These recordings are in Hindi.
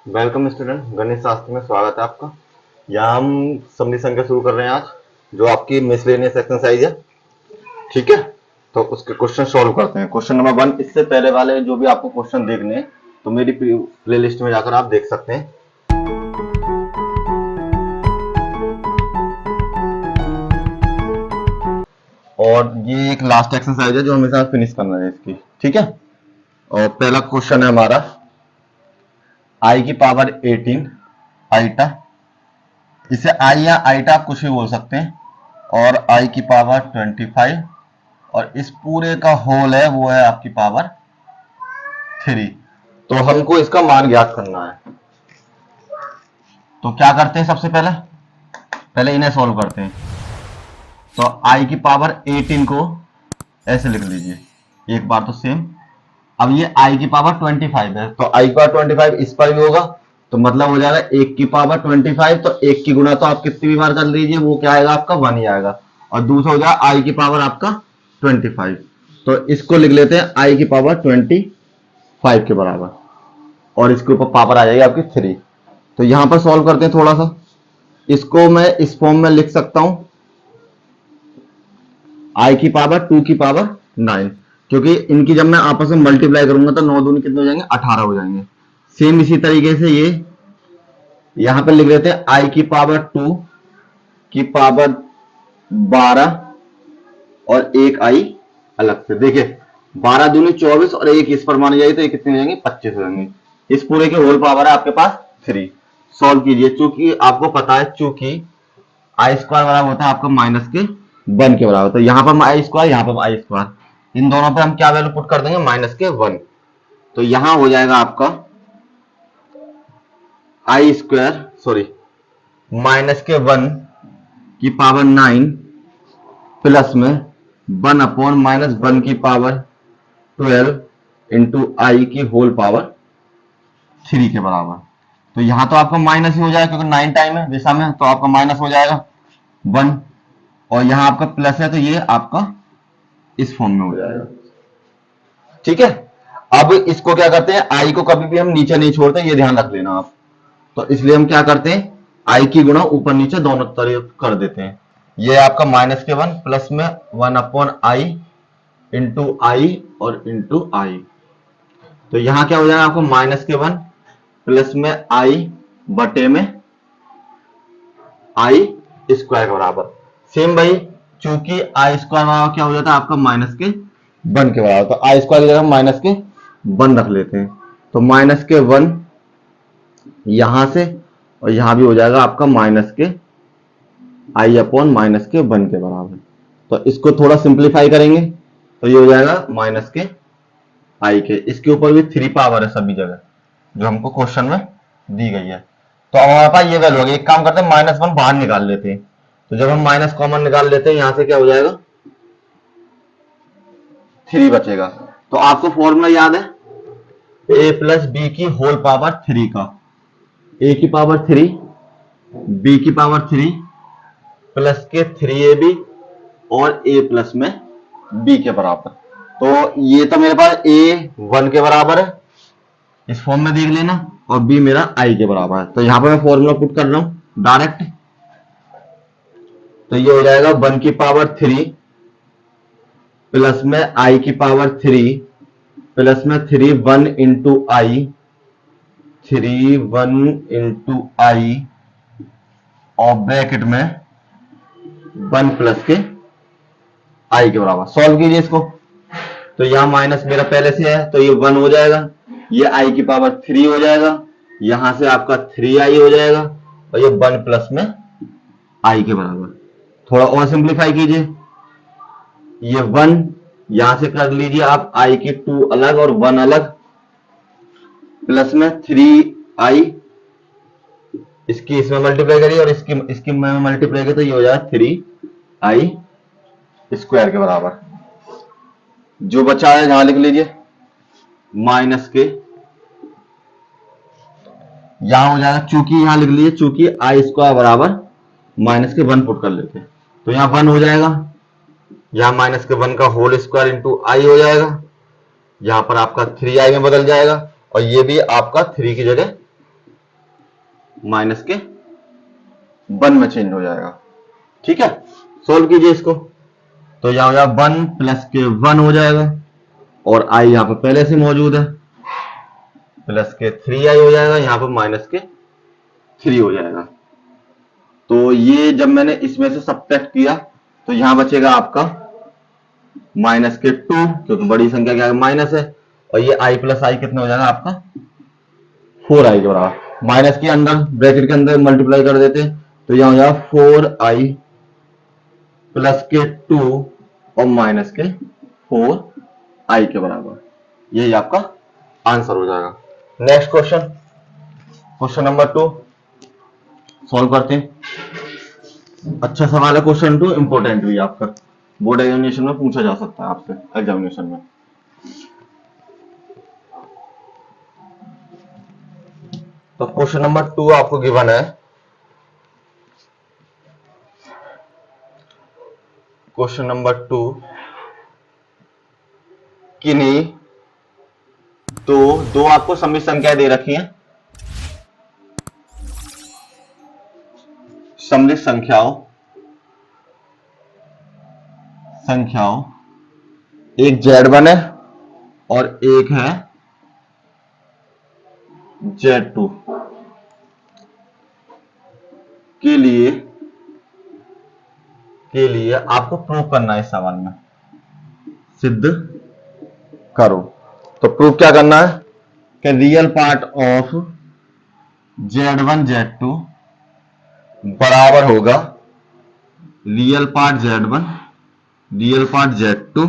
वेलकम स्टूडेंट, गणित शास्त्र में स्वागत है आपका। यहाँ हम समरी संख्या शुरू कर रहे हैं आज, जो आपकी मिसलेनियस एक्सरसाइज है। ठीक है, तो उसके क्वेश्चन सॉल्व करते हैं। Question number 1। इससे पहले वाले जो भी आपको क्वेश्चन देखने हैं तो मेरी प्ले लिस्ट में जाकर आप देख सकते हैं। और ये एक लास्ट एक्सरसाइज है जो हमें साथ फिनिश करना है इसकी। ठीक है, और पहला क्वेश्चन है हमारा आई की पावर 18 आईटा। इसे आई या आईटा आप कुछ भी बोल सकते हैं। और आई की पावर 25 और इस पूरे का होल है वो है आपकी पावर 3। तो हमको इसका मान ज्ञात करना है। तो क्या करते हैं, सबसे पहले पहले इन्हें सॉल्व करते हैं। तो आई की पावर 18 को ऐसे लिख लीजिए एक बार तो सेम। अब ये आई की पावर 25 है, तो आई की पावर 25 इस पर भी होगा, तो मतलब हो जाएगा 1 की पावर 25। तो 1 की गुणा तो आप कितनी भी बार कर लीजिए, वो क्या आएगा आपका 1 ही आएगा। और दूसरा हो जाएगा आई की पावर आपका 25। तो इसको लिख लेते हैं आई की पावर 25 के बराबर, और इसके ऊपर पावर आ जाएगी आपकी 3। तो यहां पर सॉल्व करते हैं थोड़ा सा। इसको मैं इस फॉर्म में लिख सकता हूं, आई की पावर 2 की पावर 9, क्योंकि इनकी जब मैं आपस में मल्टीप्लाई करूंगा तो 9 दूनी कितने हो जाएंगे, 18 हो जाएंगे। सेम इसी तरीके से ये यहां पर लिख लेते हैं आई की पावर 2 की पावर 12 और एक आई अलग से। देखिए 12 दूनी 24 और एक इस पर मानी जाएगी तो ये कितने हो जाएंगे, 25 हो जाएंगे। इस पूरे के होल पावर है आपके पास 3। सॉल्व कीजिए, चूंकि आपको पता है चूंकि आई स्क्वायर बराबर होता है आपका माइनस के 1 के बराबर। तो यहां पर आई स्क्वायर, यहां पर आई स्क्वायर, इन दोनों पे हम क्या वैल्यू पुट कर देंगे, माइनस के 1। तो यहां हो जाएगा आपका आई स्क्वायर सॉरी माइनस के 1 की पावर 9 प्लस में 1 अपॉन माइनस 1 की पावर 12 इंटू आई की होल पावर 3 के बराबर। तो यहां तो आपका माइनस ही हो जाएगा क्योंकि 9 टाइम है दिशा में, तो आपका माइनस हो जाएगा 1, और यहां आपका प्लस है तो ये आपका इस फॉर्म में हो जाएगा। ठीक है, अब इसको क्या करते हैं, आई को कभी भी हम नीचे नहीं छोड़ते, ये ध्यान रख लेना आप। तो इसलिए हम क्या करते हैं, आई की गुणा ऊपर नीचे दोनों तरफ कर देते हैं। ये आपका माइनस के 1 प्लस में 1 अपॉन आई इंटू आई और इंटू आई। तो यहां क्या हो जाएगा आपको, माइनस के 1 प्लस में आई बटे में आई स्क्वायर के बराबर। सेम भाई, चूंकि आई स्क्वायर बराबर क्या हो जाता है आपका माइनस के 1 के बराबर, तो आई स्क्वायर की जगह माइनस के 1 रख लेते हैं। तो माइनस के 1 यहां से, और यहां भी हो जाएगा आपका माइनस के आई अपॉन माइनस के 1 के बराबर। तो इसको थोड़ा सिंप्लीफाई करेंगे तो ये हो जाएगा माइनस के आई के, इसके ऊपर भी 3 पावर है सभी जगह जो हमको क्वेश्चन में दी गई है। तो अब हमारे पास ये वैल्यू होगी, एक काम करते हैं -1 बाहर निकाल लेते हैं। तो जब हम माइनस कॉमन निकाल लेते हैं यहां से क्या हो जाएगा, 3 बचेगा। तो आपको फॉर्मूला याद है a प्लस बी की होल पावर 3 का, a की पावर 3 b की पावर 3 प्लस के 3ab और a प्लस में b के बराबर। तो ये तो मेरे पास a 1 के बराबर है, इस फॉर्म में देख लेना, और b मेरा i के बराबर है। तो यहां पर मैं फॉर्मूला पुट कर रहा हूं डायरेक्ट। तो ये हो जाएगा 1 की पावर 3 प्लस में i की पावर 3 प्लस में 3 1 इंटू आई 3 1 इंटू आई और ब्रैकेट में 1 प्लस के आई के बराबर। सॉल्व कीजिए इसको। तो यहां माइनस मेरा पहले से है तो ये 1 हो जाएगा, ये आई की पावर 3 हो जाएगा, यहां से आपका 3i हो जाएगा, और ये 1 प्लस में आई के बराबर। थोड़ा और सिंप्लीफाई कीजिए, ये 1 यहां से कर लीजिए आप, आई की 2 अलग और 1 अलग, प्लस में 3i, इसकी इसमें मल्टीप्लाई करिए और इसकी में मल्टीप्लाई करिए तो ये हो जाएगा 3i स्क्वायर के बराबर। जो बचा है यहां लिख लीजिए माइनस के, यहां हो जाएगा चूंकि, यहां लिख लीजिए चूंकि आई स्क्वायर बराबर माइनस के 1 पुट कर लेते हैं तो यहां 1 हो जाएगा, यहां माइनस के 1 का होल स्क्वायर इंटू आई हो जाएगा, यहां पर आपका 3i में बदल जाएगा, और ये भी आपका 3 की जगह माइनस के 1 में चेंज हो जाएगा। ठीक है, सोल्व कीजिए इसको। तो यहां हो जाएगा 1 प्लस के 1 हो जाएगा, और आई यहां पर पहले से मौजूद है, प्लस के 3i हो जाएगा, यहां पर माइनस के 3 हो जाएगा। तो ये जब मैंने इसमें से सब्ट्रैक्ट किया तो यहां बचेगा आपका माइनस के 2, क्योंकि बड़ी संख्या क्या है, माइनस है, और ये i प्लस आई कितना हो जाएगा आपका 4i के बराबर। माइनस के अंदर ब्रैकेट के अंदर मल्टीप्लाई कर देते तो यहां हो जाएगा 4i प्लस के 2 और माइनस के 4i के बराबर। यही आपका आंसर हो जाएगा। Next question, question number 2 solve करते हैं। अच्छा सवाल है क्वेश्चन 2, इंपॉर्टेंट भी आपका, बोर्ड एग्जामिनेशन में पूछा जा सकता है आपसे एग्जामिनेशन में। तो क्वेश्चन नंबर 2 आपको गिवन है, क्वेश्चन नंबर 2, किन्हीं तो दो आपको समित संख्याएं दे रखी हैं, सममित संख्याओं एक Z1 है और एक है Z2 के लिए आपको प्रूव करना है। इस सवाल में सिद्ध करो। तो प्रूफ क्या करना है कि real part of Z1 Z2 बराबर होगा real part Z1 real part Z2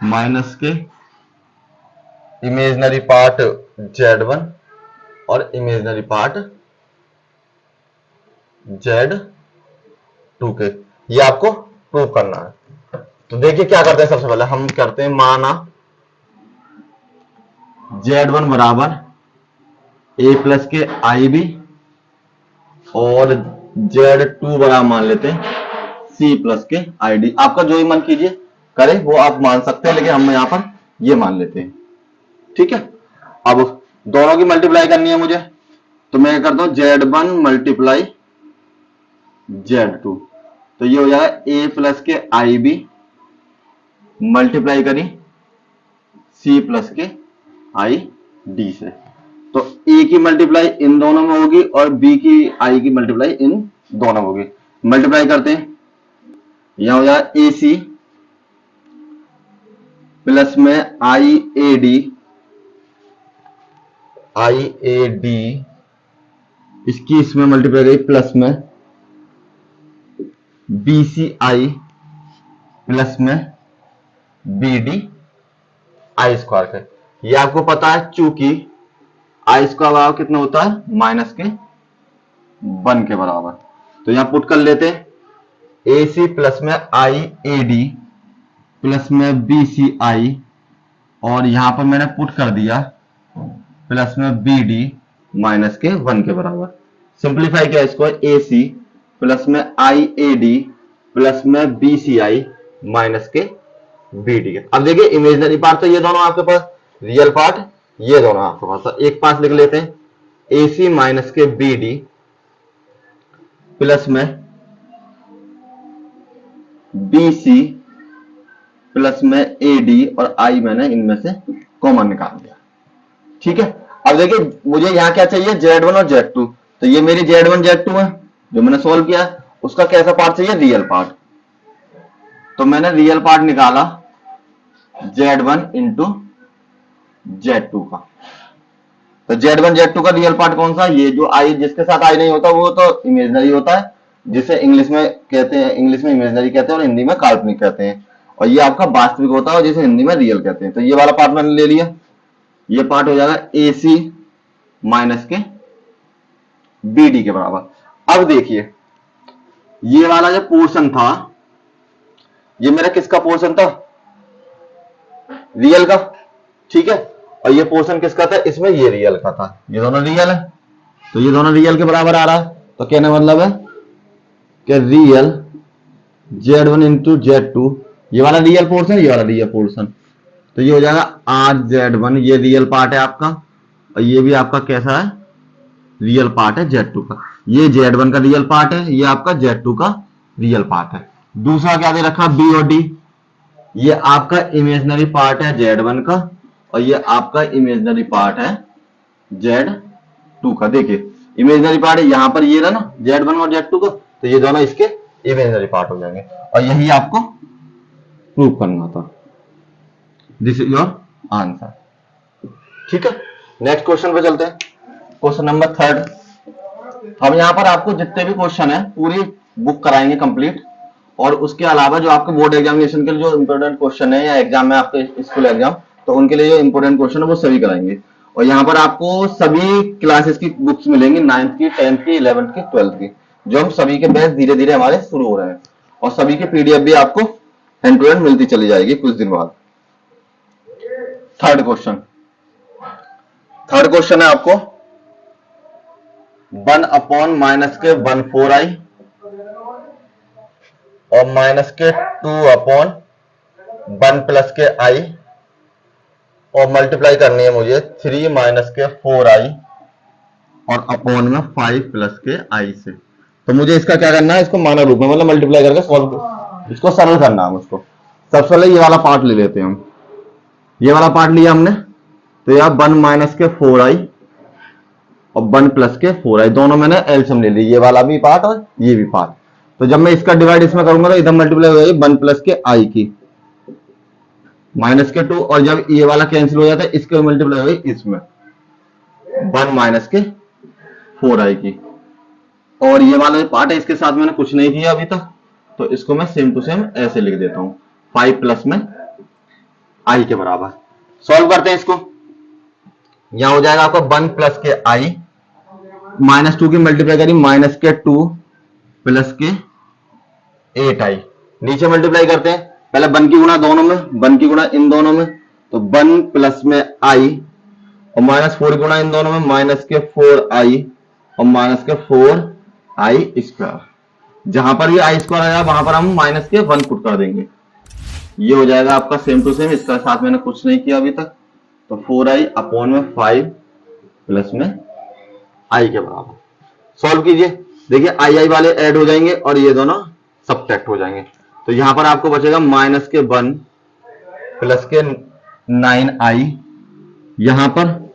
minus के इमेजिनरी पार्ट Z1 और इमेजिनरी पार्ट Z2 के। ये आपको प्रूव करना है। तो देखिए क्या करते हैं, सबसे पहले हम करते हैं माना Z1 बराबर a प्लस के आई बी और Z2 बराबर मान लेते हैं c प्लस के आई डी। आपका जो ही मन कीजिए करें वो आप मान सकते हैं, लेकिन हम यहां पर ये मान लेते हैं। ठीक है, अब दोनों की मल्टीप्लाई करनी है मुझे, तो मैं करता हूं Z1 मल्टीप्लाई Z2। तो ये हो जाएगा a प्लस के आई बी मल्टीप्लाई करी c प्लस के आई डी से। तो a की मल्टीप्लाई इन दोनों में होगी और b की i की मल्टीप्लाई इन दोनों में होगी। मल्टीप्लाई करते हैं, यहां हो जाएगा ए सी प्लस में आई ए डी, इसकी इसमें मल्टीप्लाई करी प्लस में बी सी आई प्लस में बी डी आई स्क्वायर के। ये आपको पता है चूंकि आई स्क्वायर बराबर कितना होता है माइनस के 1 के बराबर। तो यहां पुट कर लेते हैं ए सी प्लस में आई ए डी प्लस में बी सी आई, और यहां पर मैंने पुट कर दिया प्लस में बी डी माइनस के 1 के बराबर। सिंप्लीफाई किया इसको, ए सी प्लस में आई ए डी प्लस में बी सी आई माइनस के बी डी के। अब देखिए इमेजिनरी पार्ट तो ये दोनों आपके पास, रियल पार्ट ये दोनों आपके पास। तो एक पास लिख लेते हैं ए सी माइनस के बी डी प्लस में बी सी प्लस में ए डी, और आई मैंने इनमें से कॉमन निकाल दिया। ठीक है, अब देखिए मुझे यहां क्या चाहिए Z1 और Z2। तो ये मेरी Z1 Z2 है जो मैंने सोल्व किया, उसका कैसा पार्ट चाहिए रियल पार्ट। तो मैंने रियल पार्ट निकाला Z1 इंटू Z2 का। तो Z1 Z2 का रियल पार्ट कौन सा, ये जो आई जिसके साथ आई नहीं होता वो तो इमेजिनरी होता है, जिसे इंग्लिश में कहते हैं, इंग्लिश में इमेजिनरी कहते हैं और हिंदी में काल्पनिक कहते हैं, और ये आपका वास्तविक होता है जिसे हिंदी में रियल कहते हैं। तो ये वाला पार्ट मैंने ले लिया, ये पार्ट हो जाएगा ए सी माइनस के बी डी के बराबर। अब देखिए ये वाला जो पोर्शन था ये मेरा किसका पोर्शन था, रियल का। ठीक है, और ये पोर्शन किसका था, इसमें ये रियल का था। ये दोनों रियल है, तो ये दोनों रियल के बराबर आ रहा है। तो कहने मतलब है कि रियल Z1 इंटू Z2, ये वाला रियल पोर्शन, ये वाला रियल पोर्शन, तो ये हो जाएगा R Z1, ये रियल पार्ट है आपका, और ये भी आपका कैसा है रियल पार्ट है Z2 का। ये Z1 का रियल पार्ट है, ये आपका Z2 का रियल पार्ट है। दूसरा क्या दे रखा B और D, ये आपका इमेजिनरी पार्ट है Z1 का और ये आपका इमेजिनरी पार्ट है Z2 का। देखिए इमेजिनरी पार्ट है यहां पर ये रहा ना Z1 और Z2 का, तो ये दोनों इसके इमेजिनरी पार्ट हो जाएंगे और यही आपको प्रूव करना था। This is your answer. ठीक है, नेक्स्ट क्वेश्चन पे चलते हैं। Question number 3। अब यहाँ पर आपको जितने भी क्वेश्चन है पूरी बुक कराएंगे कंप्लीट, और उसके अलावा जो आपके बोर्ड एग्जामिनेशन के लिए जो इंपोर्टेंट क्वेश्चन है या एग्जाम में आपके स्कूल एग्जाम, तो उनके लिए जो इंपोर्टेंट क्वेश्चन है वो सभी कराएंगे। और यहाँ पर आपको सभी क्लासेस की बुक्स मिलेंगी, 9th की, 10th की, 11th की, 12th की, जो हम सभी के बैच धीरे धीरे हमारे शुरू हो रहे हैं, और सभी की पीडीएफ भी आपको हैंड टू हैंड मिलती चली जाएगी कुछ दिन बाद। थर्ड क्वेश्चन है आपको 1 अपॉन माइनस के 1/4i और माइनस के 2 अपॉन 1 प्लस के i, और मल्टीप्लाई करनी है मुझे 3 माइनस के 4i और अपॉन में 5 प्लस के i से। तो मुझे इसका क्या करना है, इसको मानक रूप में मतलब मल्टीप्लाई करके सॉल्व, इसको सरल करना है मुझको। सबसे पहले ये वाला पार्ट ले लेते हैं हम। ये वाला पार्ट लिया हमने, तो यह 1 माइनस के 4i और 1 प्लस के 4i, दोनों मैंने एलसीएम ले ली, ये वाला भी पार्ट और ये भी पार्ट। तो जब मैं इसका डिवाइड इसमें करूंगा तो इधर मल्टीप्लाई हो जाएगी 1 प्लस के i की माइनस के 2, और जब ये वाला कैंसिल हो जाता है इसके मल्टीप्लाई हो गई इसमें 1 माइनस के 4i की। और ये वाला पार्ट है, इसके साथ मैंने कुछ नहीं किया अभी तक, तो इसको मैं सेम टू सेम ऐसे लिख देता हूं 5 प्लस में i के बराबर। सॉल्व करते हैं इसको। यहां हो जाएगा आपका 1 प्लस के i, माइनस 2 की मल्टीप्लाई करी माइनस के 2 प्लस के 8i, नीचे मल्टीप्लाई करते हैं, पहले 1 की गुणा दोनों में, 1 की गुणा इन दोनों में, तो 1 प्लस में i और माइनस 4 गुणा इन दोनों में माइनस के 4i और माइनस के 4i स्क्वायर। जहां पर ये i स्क्वायर आया वहां पर हम माइनस के 1 पुट कर देंगे, ये हो जाएगा आपका सेम टू सेम, इसका साथ मैंने कुछ नहीं किया अभी तक, तो 4i अपॉन में 5 प्लस में i के बराबर। सॉल्व कीजिए, देखिए i वाले ऐड हो जाएंगे और ये दोनों सब्ट्रैक्ट हो जाएंगे, तो यहां पर आपको बचेगा माइनस के 1 प्लस के 9i, यहां पर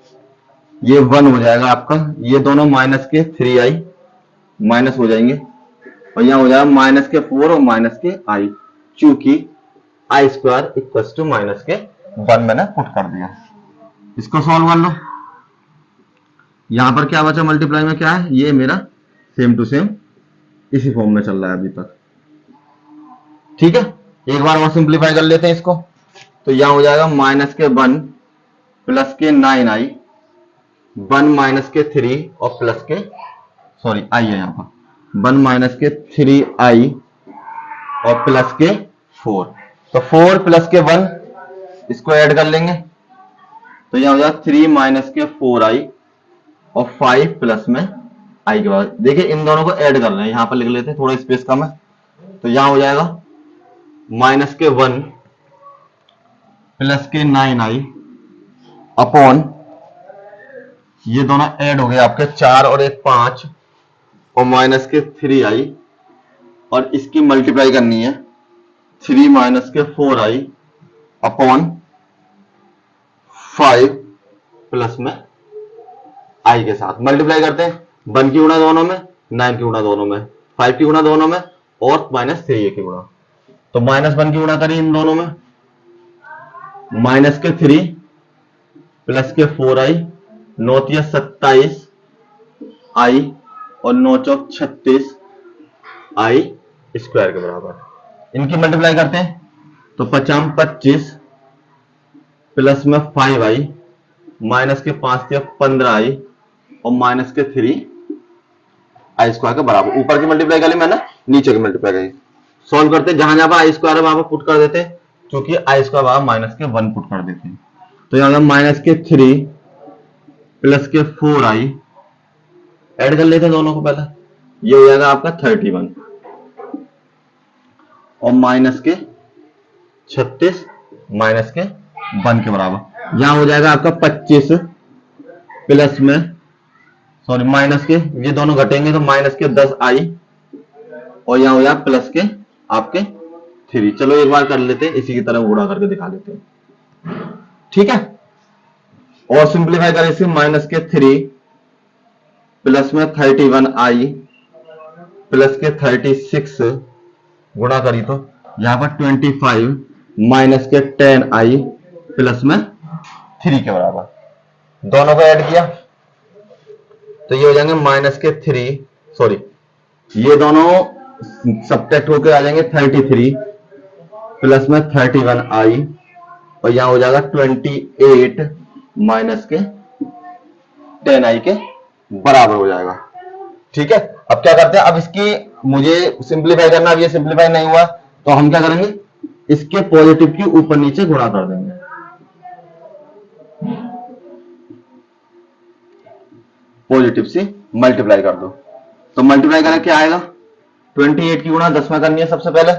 ये 1 हो जाएगा आपका, ये दोनों माइनस के 3i माइनस हो जाएंगे, और यहां हो जाएगा माइनस के 4 और माइनस के i, चूंकि i square equal to minus के 1 मैंने पुट कर दिया। इसको सॉल्व कर लो। यहां पर क्या बचा मल्टीप्लाई में, क्या है ये मेरा सेम टू सेम इसी फॉर्म में चल रहा है अभी तक। ठीक है, एक बार और सिंप्लीफाई कर लेते हैं इसको, तो यहां हो जाएगा माइनस के 1 प्लस के 9i, 1 माइनस के 3 और प्लस के सॉरी i है यहां पर 1 माइनस के 3i और प्लस के 4, तो 4 प्लस के 1 इसको ऐड कर लेंगे, तो यहां हो जाएगा 3 माइनस के 4i और 5 प्लस में i के बाद। देखिए इन दोनों को ऐड कर रहे हैं, यहां पर लिख लेते हैं, थोड़ा स्पेस कम है, तो यहां हो जाएगा माइनस के 1 प्लस के 9i अपॉन, ये दोनों ऐड हो गए आपके 4 और 1 5 और माइनस के 3i, और इसकी मल्टीप्लाई करनी है 3 माइनस के 4i अपॉन 5 प्लस में i के साथ। मल्टीप्लाई करते हैं, 1 की गुणा दोनों में, 9 की गुणा दोनों में, 5 की गुणा दोनों में और माइनस 3 की गुणा, तो माइनस 1 की गुणा करी इन दोनों में, माइनस के 3 प्लस के 4i, 9 × 27 i और 9 × 36 i स्क्वायर के बराबर। इनकी मल्टीप्लाई करते हैं, तो 50 25 प्लस में 5i माइनस के 5 × 15i और माइनस के 3 i स्क्वायर के बराबर। ऊपर की मल्टीप्लाई कर ली मैंने, नीचे की मल्टीप्लाई करी। सॉल्व करते हैं, जहां जहां पर i स्क्वायर है वहां पर पुट कर देते हैं, क्योंकि i स्क्वायर वहां माइनस के 1 पुट कर देते हैं, तो यहां माइनस के 3 प्लस के 4i ऐड कर लेते हैं दोनों को पहले, ये हो जाएगा आपका 31 और माइनस के 36 माइनस के 1 के बराबर। यहां हो जाएगा आपका 25 प्लस में सॉरी माइनस के, ये दोनों घटेंगे तो माइनस के 10i और यहाँ हो जाएगा प्लस के आपके 3। चलो एक बार कर लेते हैं, इसी की तरह गुणा करके दिखा लेते हैं, ठीक है। और सिंप्लीफाई करें इसे, माइनस के 3 प्लस में 31i प्लस के 36 गुणा करी तो यहां पर 25 माइनस के 10i प्लस में 3 के बराबर। दोनों को ऐड किया तो ये हो जाएंगे माइनस के 3, सॉरी ये दोनों सब्ट्रैक्ट होकर आ जाएंगे 33 प्लस में 31i और यहां हो जाएगा 28 माइनस के 10i के बराबर हो जाएगा, ठीक है। अब क्या करते हैं, अब इसकी मुझे सिंप्लीफाई करना, अब ये सिंप्लीफाई नहीं हुआ तो हम क्या करेंगे, इसके पॉजिटिव की ऊपर नीचे गुणा कर देंगे। पॉजिटिव से मल्टीप्लाई कर दो तो मल्टीप्लाई करें क्या आएगा, 28 की गुणा 10 में करनी है सबसे पहले,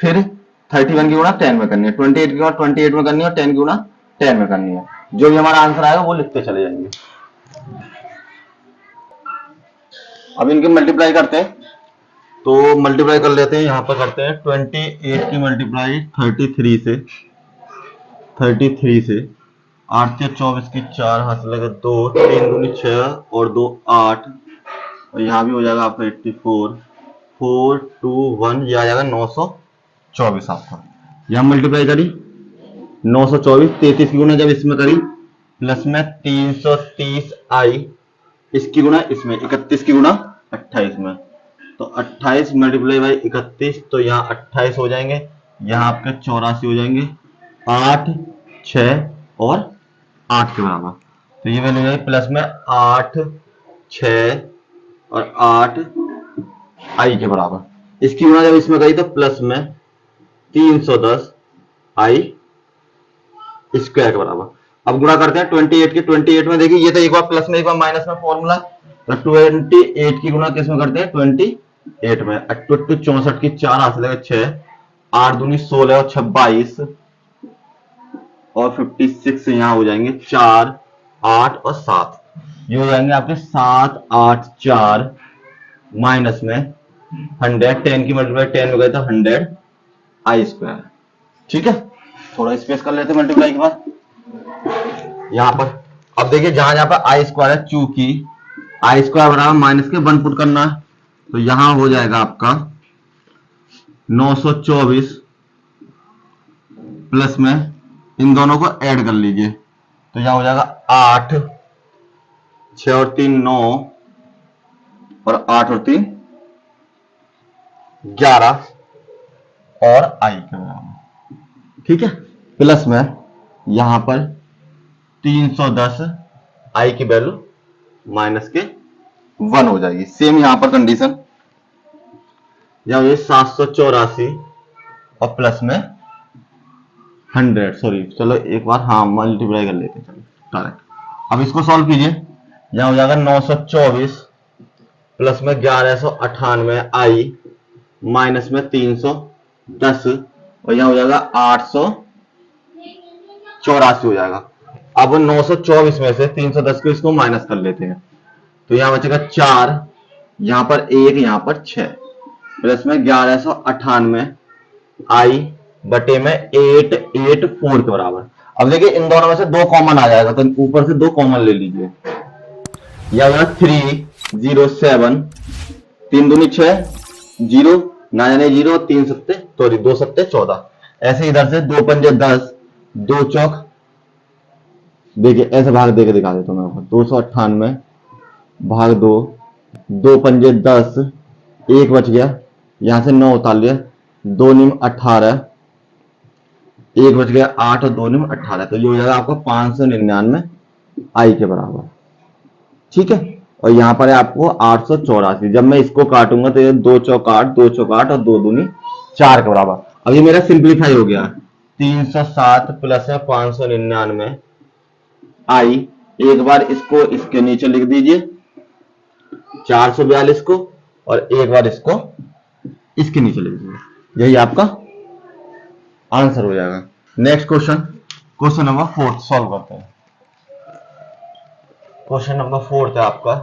फिर 31 की गुणा 10 में करनी है, 28 की गुणा 28 में करनी है और 10 की गुणा 10 में करनी है। जो भी हमारा आंसर आएगा वो लिखते चले जाएंगे। अब इनके मल्टीप्लाई करते हैं, तो मल्टीप्लाई कर लेते हैं, यहां पर करते हैं 28 की मल्टीप्लाई 33 से, 8 से 24 की 4 हाथ लगा 2, 3 दूनी 6 और 2 8 और यहाँ भी हो जाएगा आपका 84, 4 2 1 ये आ जाएगा 924 आपका। यहाँ मल्टीप्लाई करी 924, 33 की गुणा जब इसमें करी प्लस में 330i इसकी गुणा इसमें, 31 की गुणा 28 में, तो 28 मल्टीप्लाई बाई 31 तो यहाँ 28 हो जाएंगे, यहाँ आपके 84 हो जाएंगे, 8 6 और 8 के बराबर, तो ये वैल्यू है प्लस में 8 6 और 8 i के बराबर। इसकी गुणा जब इसमें करी तो प्लस में 310 i स्क्वायर के बराबर। अब गुणा करते हैं 28 के, 28 में देखिए ये तो एक बार प्लस में एक बार माइनस में फॉर्मूला, तो 28 की गुणा किस में करते हैं, 28 में, 64 की 4 हाथ लगे 6, 8 दूनी 16 और 22 और 56 यहाँ हो जाएंगे 4 8 और 7, ये हो जाएंगे आपके 7 8 4 माइनस में 100, 10 की मल्टीप्लाई 10 में गए तो 100 i स्क्वायर, ठीक है। थोड़ा स्पेस कर लेते हैं मल्टीप्लाई के बाद यहां पर। अब देखिए जहां जहां पर आई स्क्वायर है, चूंकि आई स्क्वायर बराबर माइनस के 1 पुट करना है तो यहां हो जाएगा आपका 924 प्लस में इन दोनों को ऐड कर लीजिए तो यहां हो जाएगा 8 6 और 3 9 और 8 और 3 11 और आई के बराबर, ठीक है। प्लस में यहां पर 310 आई की वैल्यू माइनस के 1 हो जाएगी। सेम यहां पर कंडीशन, जब ये 784 और प्लस में 100, सॉरी चलो एक बार हाँ मल्टीप्लाई कर लेते हैं, चलो करेक्ट। अब इसको सॉल्व कीजिए, यहां हो जाएगा 924 प्लस में 1198 आई माइनस में 310 और यहां हो जाएगा 884 हो जाएगा। अब 924 में से 310 को इसको माइनस कर लेते हैं तो यहां बचेगा 4, यहां पर 1 यहां पर 6 प्लस में 1198 आई बटे में 884 के बराबर। अब देखिए इन दोनों में से 2 कॉमन आ जाएगा तो ऊपर से 2 कॉमन ले लीजिए, यह 307 3 दूनी 6 0 ना जाने 0 3 सत्ते सॉरी 2 सत्ते 14, ऐसे इधर से 2 पंजे 10 2 चौक, देखिए ऐसे भाग देके दिखा देता हूं मैं, 298 भाग 2 2 पंजे 10 1 बच गया, यहां से 9 उतार लिया, 2 नीम 18 1 बच गया 8 और 2 नीम 18, तो ये हो जाएगा आपको 599 आई के बराबर, ठीक है। और यहां पर है आपको 884, जब मैं इसको काटूंगा तो ये 2 चौक 8 2 चौक 8 और 2 दूनी 4 के बराबर। अब ये मेरा सिंप्लीफाई हो गया, 307 प्लस है 599 आई, एक बार इसको इसके नीचे लिख दीजिए 442 को और एक बार इसको इसके नीचे लिख दीजिए, यही आपका आंसर हो जाएगा। Next question, question number 4 solve करते हैं। क्वेश्चन नंबर 4 है आपका,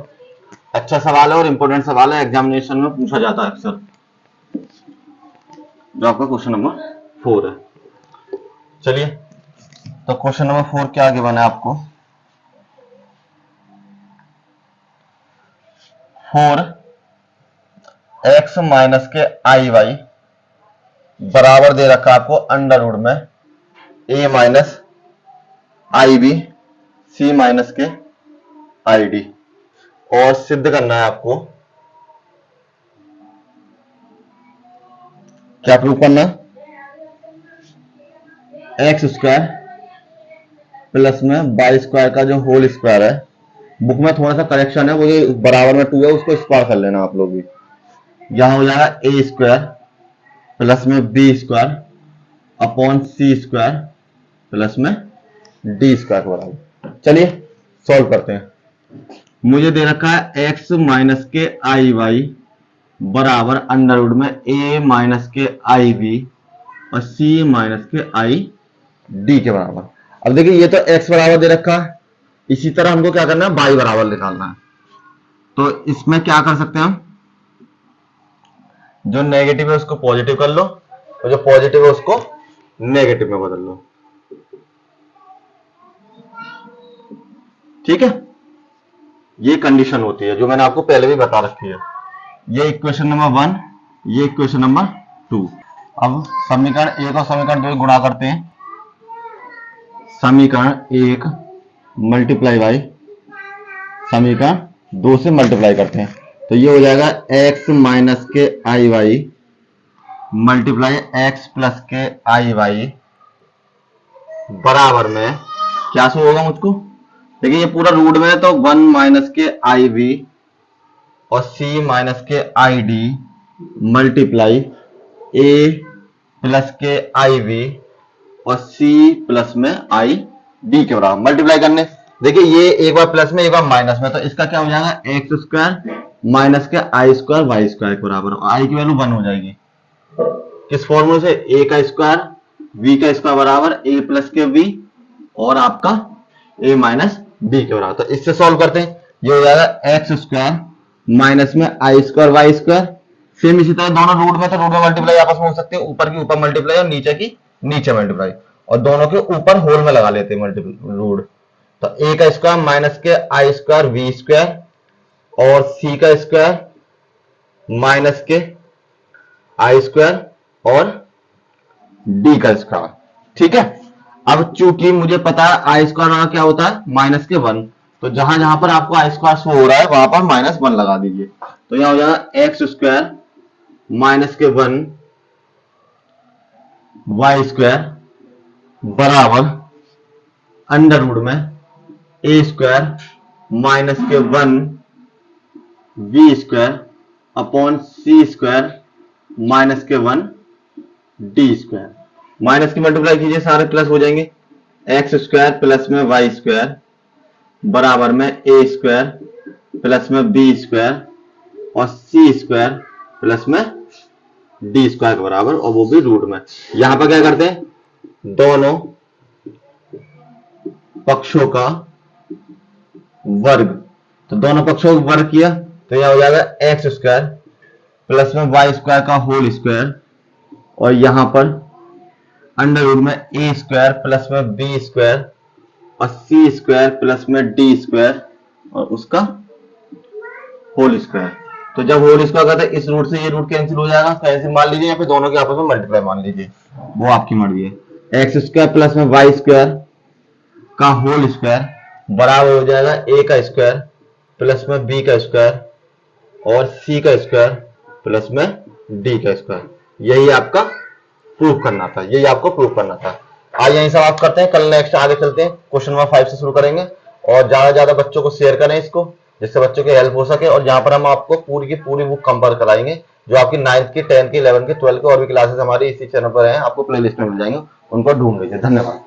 अच्छा सवाल है और इंपॉर्टेंट सवाल है, एग्जामिनेशन में पूछा जाता है अक्सर, जो आपका क्वेश्चन नंबर 4 है। चलिए, तो क्वेश्चन नंबर 4 क्या आगे बना है आपको, 4x माइनस के आई वाई बराबर दे रखा आपको अंडर रूट में a minus I B C minus के आई डी, और सिद्ध करना है आपको, क्या प्रूव करना है, एक्स स्क्वायर प्लस में बाई स्क्वायर का जो होल स्क्वायर है, बुक में थोड़ा सा करेक्शन है, वो ये बराबर में 2 है, उसको स्क्वायर कर लेना आप लोग भी। यहां हो जाएगा ए स्क्वायर प्लस में B square upon C square plus में डी स्क्वायर के बराबर। चलिए सॉल्व करते हैं। मुझे दे रखा है एक्स माइनस के आई वाई बराबर अंडर रूट में ए माइनस के आई बी और सी माइनस के आई डी के बराबर। अब देखिए ये तो x बराबर दे रखा है, इसी तरह हमको क्या करना है, y बराबर निकालना है। तो इसमें क्या कर सकते हैं हम, जो नेगेटिव है उसको पॉजिटिव कर लो और जो पॉजिटिव है उसको नेगेटिव में बदल लो। ठीक है, ये कंडीशन होती है जो मैंने आपको पहले भी बता रखी है। ये इक्वेशन नंबर 1, ये इक्वेशन नंबर 2। अब समीकरण 1 और समीकरण 2 गुणा करते हैं। समीकरण 1 मल्टीप्लाई बाई समीकरण 2 से मल्टीप्लाई करते हैं, तो ये हो जाएगा x माइनस के आई वाई मल्टीप्लाई एक्स प्लस के आई वाई बराबर में क्या सो होगा मुझको, देखिए ये पूरा रूट में है, तो 1 माइनस के आई वी और c माइनस के I D multiply a plus के आई वी और c प्लस में आई डी के बराबर मल्टीप्लाई करने। देखिए ये एक बार प्लस में एक बार माइनस में, तो इसका क्या हो जाएगा, एक्स स्क्वायर माइनस के आई स्क्वायर वाई स्क्वायर के बराबर, और आई की वैल्यू 1 हो जाएगी। किस फॉर्मूले से, ए का स्क्वायर वी का स्क्वायर बराबर ए प्लस के वी और आपका ए माइनस बी के बराबर। तो इससे सॉल्व करते हैं, ये हो जाएगा एक्स स्क्वायर माइनस में आई स्क्वायर वाई स्क्वायर, सेम इसी तरह दोनों रूट में, तो रूट में मल्टीप्लाई आपस में हो सकते हैं, ऊपर की ऊपर मल्टीप्लाई और नीचे की नीचे मल्टीप्लाई, और दोनों के ऊपर होल में लगा लेते हैं मल्टीप्लाई रूट। तो ए का स्क्वायर माइनस के आई स्क्वायर वी स्क्वायर और सी का स्क्वायर माइनस के आई स्क्वायर और डी का स्क्वायर। ठीक है, अब चूंकि मुझे पता है आई स्क्वायर क्या होता है, माइनस के 1, तो जहां जहां पर आपको आई स्क्वायर शो हो रहा है वहां पर -1 लगा दीजिए। तो यहां हो जाएगा एक्स स्क्वायर माइनस के 1 वाई स्क्वायर बराबर अंडर रूट में ए स्क्वायर माइनस के 1 V square upon C square minus के 1 डी स्क्वायर। माइनस की मल्टीप्लाई कीजिए, सारे प्लस हो जाएंगे, एक्स स्क्वायर प्लस में वाई स्क्वायर बराबर में ए स्क्वायर प्लस में बी स्क्वायर और सी स्क्वायर प्लस में डी स्क्वायर के बराबर, और वो भी रूट में। यहां पर क्या करते हैं, दोनों पक्षों का वर्ग, तो दोनों पक्षों का वर्ग किया तो यह हो जाएगा एक्स स्क्वायर प्लस में वाई स्क्वायर का होल स्क्वायर, और यहां पर अंडर रूट में ए स्क्वायर प्लस में बी स्क्वायर और सी स्क्वायर प्लस में डी स्क्वायर और उसका होल स्क्वायर। तो जब होल स्क्वायर करते हैं इस रूट से ये रूट कैंसिल हो जाएगा, कैंसिल मान लीजिए, या फिर दोनों के आपस में मल्टीप्लाई मान लीजिए, वो आपकी मर्जी है। एक्स स्क्वायर प्लस में वाई स्क्वायर का होल स्क्वायर बराबर हो जाएगा ए का स्क्वायर प्लस में बी का स्क्वायर और सी का स्क्वायर प्लस में डी का स्क्वायर। यही आपका प्रूफ करना था, यही आपको प्रूफ करना था। आज यहीं समाप्त करते हैं, कल नेक्स्ट आगे चलते हैं, क्वेश्चन नंबर 5 से शुरू करेंगे। और ज्यादा से ज्यादा बच्चों को शेयर करें इसको, जिससे बच्चों की हेल्प हो सके। और यहाँ पर हम आपको पूरी की पूरी बुक कंपेयर कराएंगे, जो आपकी 9th की 10th की 11th की 12th की और भी क्लासेस हमारी इसी चैनल पर हैं, आपको प्लेलिस्ट में मिल जाएंगे, उनको ढूंढ लीजिए। धन्यवाद।